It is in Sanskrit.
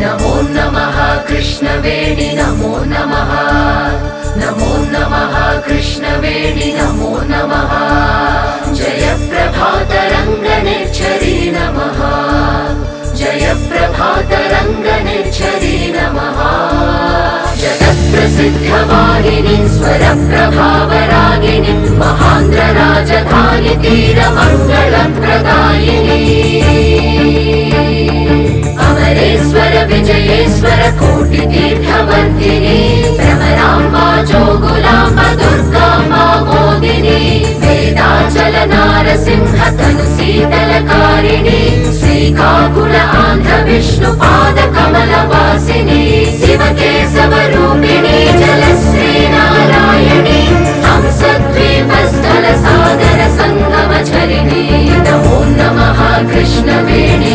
नमो नमः कृष्णवेणि नमो नमः नमो नमः कृष्णवेणि नमो नमः जय प्रभातरङ्गनेच्छरी नमः जय प्रभातरङ्गनेच्छरी नमः जगत्प्रसिद्धवाहिनी स्वरप्रभावरागिनी महान्द्रराजधानी तीरमङ्गलप्रदायिनी अमरेश्वर विजयेश्वर कोटितीर्थवर्तिनी भ्रमराम्बा जोगुलाम्बा दुर्गाम्बा मोदिनी वेदाचल नारसिंह तनु शीतलकारिणी श्रीकाकुल आन्ध्र विष्णुपाद कमलवासिनी शिवकेशवरूपिणी जलश्री नारायणी हंसद्वीपस्थल सागर संगमचरिणी नमो नमः कृष्णवेणि